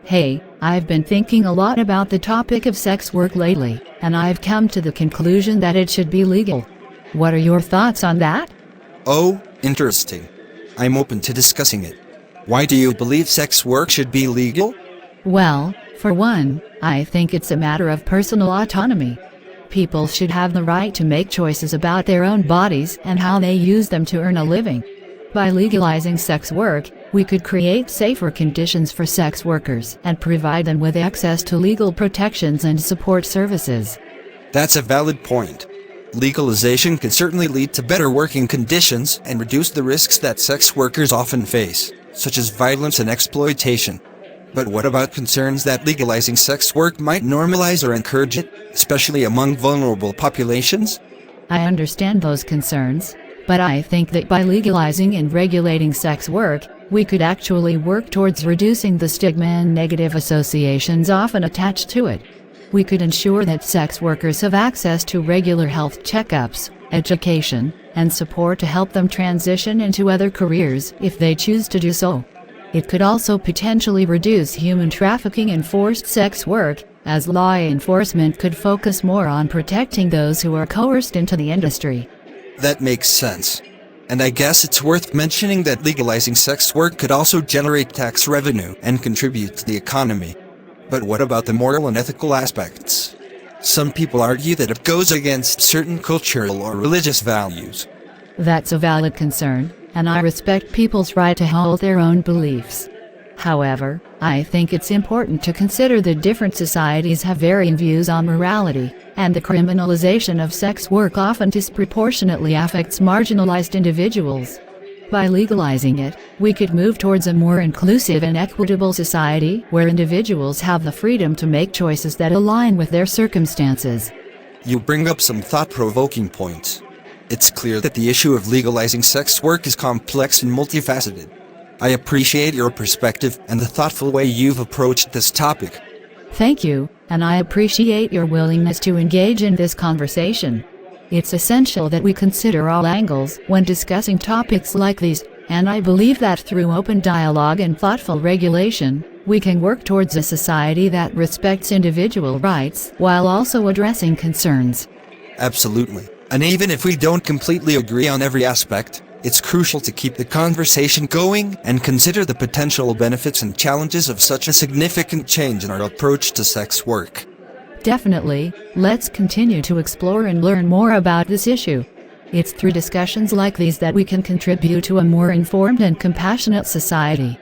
Hey, I've been thinking a lot about the topic of sex work lately, and I've come to the conclusion that it should be legal. What are your thoughts on that? Oh, interesting. I'm open to discussing it. Why do you believe sex work should be legal? Well, for one, I think it's a matter of personal autonomy. People should have the right to make choices about their own bodies and how they use them to earn a living. By legalizing sex work, we could create safer conditions for sex workers and provide them with access to legal protections and support services. That's a valid point. Legalization can certainly lead to better working conditions and reduce the risks that sex workers often face, such as violence and exploitation. But what about concerns that legalizing sex work might normalize or encourage it, especially among vulnerable populations? I understand those concerns, but I think that by legalizing and regulating sex work, we could actually work towards reducing the stigma and negative associations often attached to it. We could ensure that sex workers have access to regular health checkups, education, and support to help them transition into other careers if they choose to do so. It could also potentially reduce human trafficking and forced sex work, as law enforcement could focus more on protecting those who are coerced into the industry. That makes sense. And I guess it's worth mentioning that legalizing sex work could also generate tax revenue and contribute to the economy. But what about the moral and ethical aspects? Some people argue that it goes against certain cultural or religious values. That's a valid concern, and I respect people's right to hold their own beliefs. However, I think it's important to consider that different societies have varying views on morality, and the criminalization of sex work often disproportionately affects marginalized individuals. By legalizing it, we could move towards a more inclusive and equitable society where individuals have the freedom to make choices that align with their circumstances. You bring up some thought-provoking points. It's clear that the issue of legalizing sex work is complex and multifaceted. I appreciate your perspective and the thoughtful way you've approached this topic. Thank you, and I appreciate your willingness to engage in this conversation. It's essential that we consider all angles when discussing topics like these, and I believe that through open dialogue and thoughtful regulation, we can work towards a society that respects individual rights while also addressing concerns. Absolutely. And even if we don't completely agree on every aspect, it's crucial to keep the conversation going and consider the potential benefits and challenges of such a significant change in our approach to sex work. Definitely, let's continue to explore and learn more about this issue. It's through discussions like these that we can contribute to a more informed and compassionate society.